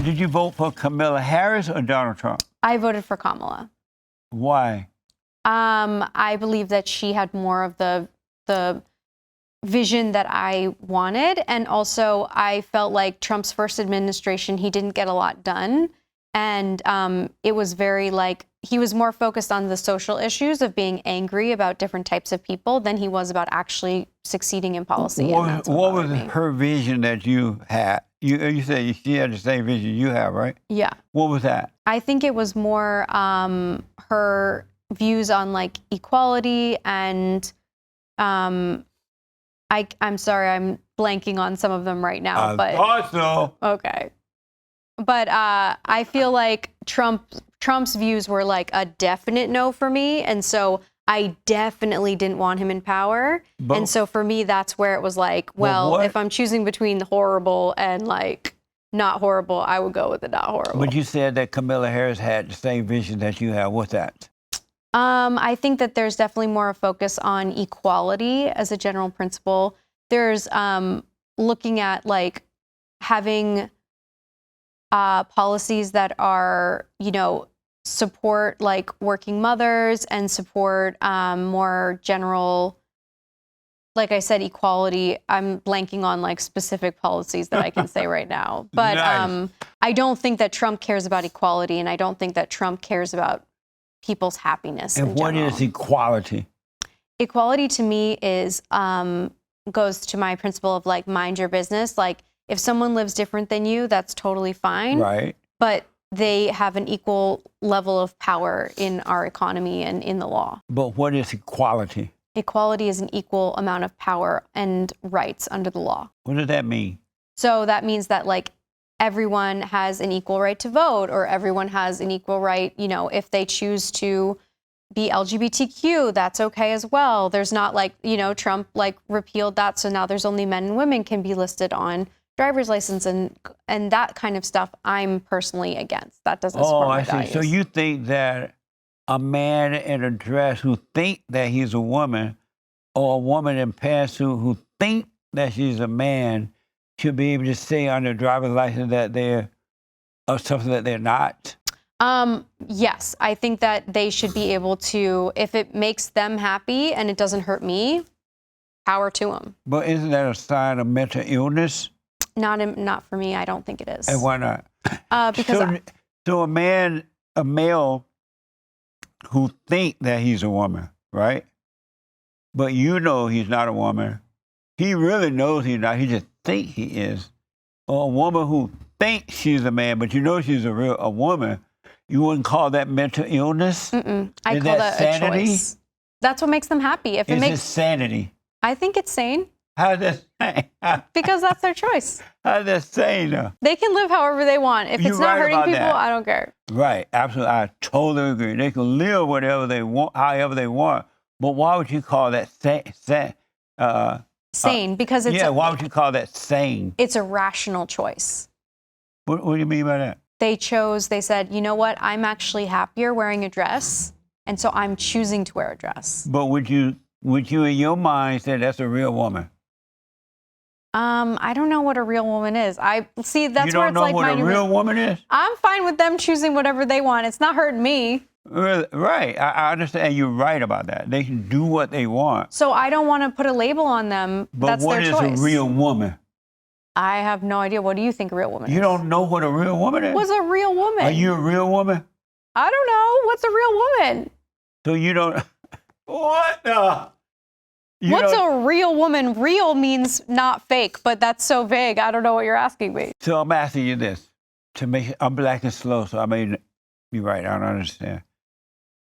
Did you vote for Kamala Harris or Donald Trump? I voted for Kamala. Why? I believe that she had more of the vision that I wanted. And also, I felt like Trump's first administration, he didn't get a lot done. And it was very like, he was more focused on the social issues of being angry about different types of people than he was about actually succeeding in policy. What was her vision that you had? You said she had the same vision you have, right? Yeah. What was that? I think it was more her views on like equality and I'm sorry, I'm blanking on some of them right now. But thought so. Okay. But I feel like Trump's views were like a definite no for me. And so I definitely didn't want him in power. And so for me, that's where it was like, well, if I'm choosing between horrible and like not horrible, I would go with the not horrible. But you said that Kamala Harris had the same vision that you have. What's that? I think that there's definitely more a focus on equality as a general principle. There's looking at like having policies that are, you know, support like working mothers and support more general, like I said, equality. I'm blanking on like specific policies that I can say right now. But nice. I don't think that Trump cares about equality, and I don't think that Trump cares about people's happiness. And what is equality? Equality to me is goes to my principle of like mind your business. Like if someone lives different than you, that's totally fine. Right. But they have an equal level of power in our economy and in the law. But what is equality? Equality is an equal amount of power and rights under the law. What does that mean? So that means that like everyone has an equal right to vote, or everyone has an equal right, you know, if they choose to be LGBTQ, that's okay as well. There's not like, you know, Trump like repealed that. So now there's only men and women can be listed on driver's license and that kind of stuff. I'm personally against. That doesn't support my values. So you think that a man in a dress who think that he's a woman, or a woman in pants who think that she's a man, should be able to say on their driver's license that they're something that they're not? Yes, I think that they should be able to, if it makes them happy and it doesn't hurt me, power to them. But isn't that a sign of mental illness? Not for me. I don't think it is. And why not? Because so a male who think that he's a woman, right? But you know he's not a woman. He really knows he's not. He just think he is. Or a woman who thinks she's a man, but you know she's a woman. You wouldn't call that mental illness? I call that sanity? A choice. That's what makes them happy. If it makes sanity. I think it's sane. How's that sane? Because that's their choice. How's that sane, though? They can live however they want. If it's not hurting people, I don't care. Right, absolutely. I totally agree. They can live whatever they want, however they want. But why would you call that sane? Because it's why would you call that sane? It's a rational choice. What do you mean by that? They said, you know what? I'm actually happier wearing a dress, and so I'm choosing to wear a dress. But would you in your mind say that's a real woman? I don't know what a real woman is. That's where it's like you don't know what a real woman is? I'm fine with them choosing whatever they want. It's not hurting me. Right. I understand. You're right about that. They can do what they want. So I don't want to put a label on them. But that's their choice. What is a real woman? I have no idea. What do you think a real woman is? You don't know what a real woman is? What's a real woman? Are you a real woman? I don't know. What's a real woman? So you don't... What the... What's a real woman? Real means not fake, but that's so vague. I don't know what you're asking me. So I'm asking you this. I'm black and slow, so I may be right. I don't understand.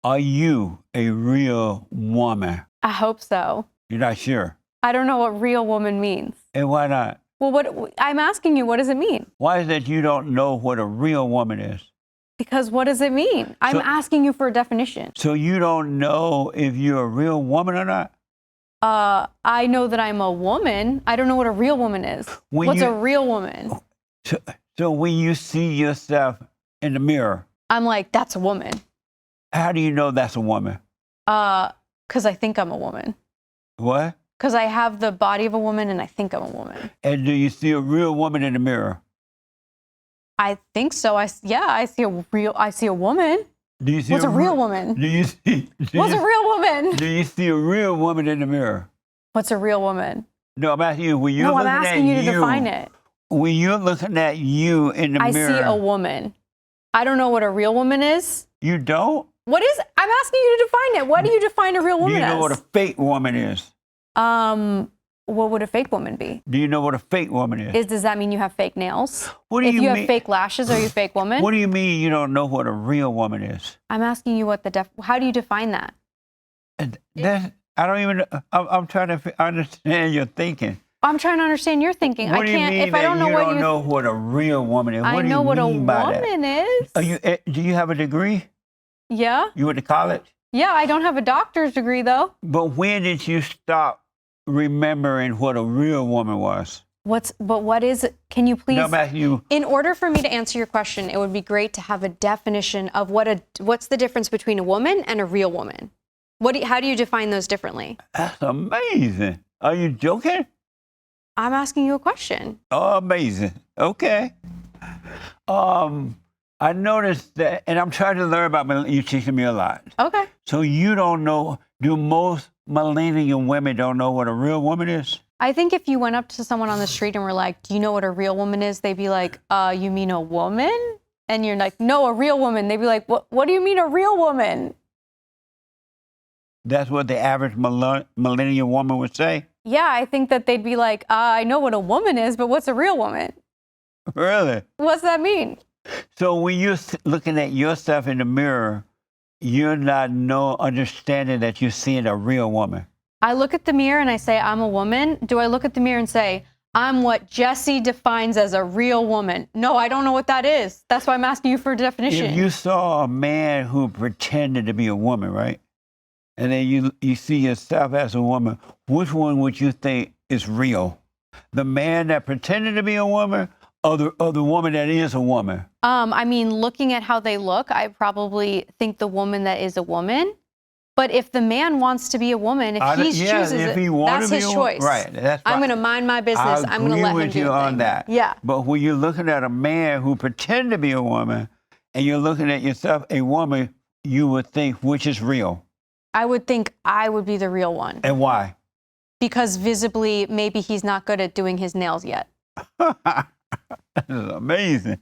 Are you a real woman? I hope so. You're not sure? I don't know what real woman means. And why not? Well, I'm asking you, what does it mean? Why is it you don't know what a real woman is? Because what does it mean? I'm asking you for a definition. So you don't know if you're a real woman or not? I know that I'm a woman. I don't know what a real woman is. What's a real woman? So when you see yourself in the mirror, I'm like, that's a woman. How do you know that's a woman? Because I think I'm a woman. What? Because I have the body of a woman and I think I'm a woman. And do you see a real woman in the mirror? I think so. I see a woman. Do you see What's a real woman? Do you see? What's a real woman? Do you see a real woman in the mirror? What's a real woman? No, I'm asking you. When you're No, I'm looking asking at you to define it. When you're looking at you in the mirror, I see a woman. I don't know what a real woman is. You don't? I'm asking you to define it. What do you define a real woman as? Do you know what a fake woman is? What would a fake woman be? Do you know what a fake woman is? Does that mean you have fake nails? What do you mean? If you have fake lashes, are you a fake woman? What do you mean you don't know what a real woman is? I'm asking you how do you define that? I don't even. I'm trying to understand your thinking. I'm trying to understand your thinking. What do you mean if I don't know you what don't know what a real woman is? I know what a woman is. Do you have a degree? Yeah. You went to college? Yeah, I don't have a doctor's degree though. But when did you stop remembering what a real woman was? What is it? Can you please? No, Matthew. In order for me to answer your question, it would be great to have a definition of what's the difference between a woman and a real woman. How do you define those differently? That's amazing. Are you joking? I'm asking you a question. Oh, amazing. Okay. I noticed that, and I'm trying to learn about you teaching me a lot. Okay. So you don't know, do most millennial women don't know what a real woman is? I think if you went up to someone on the street and were like, do you know what a real woman is? They'd be like, you mean a woman? And you're like, no, a real woman. They'd be like, what do you mean a real woman? That's what the average millennial woman would say? Yeah, I think that they'd be like, I know what a woman is, but what's a real woman? Really? What's that mean? So when you're looking at yourself in the mirror, you're not understanding that you're seeing a real woman. I look at the mirror and I say, I'm a woman. Do I look at the mirror and say, I'm what Jesse defines as a real woman? No, I don't know what that is. That's why I'm asking you for a definition. If you saw a man who pretended to be a woman, right? And then you see yourself as a woman, which one would you think is real? The man that pretended to be a woman or the woman that is a woman? I mean, looking at how they look, I probably think the woman that is a woman. But if the man wants to be a woman, if he chooses it, that's his choice. Right. That's I'm going to mind my business. I'm going to let him do it. I agree with you on that. Yeah. But when you're looking at a man who pretended to be a woman and you're looking at yourself, a woman, you would think which is real? I would think I would be the real one. And why? Because visibly, maybe he's not good at doing his nails yet. That is amazing.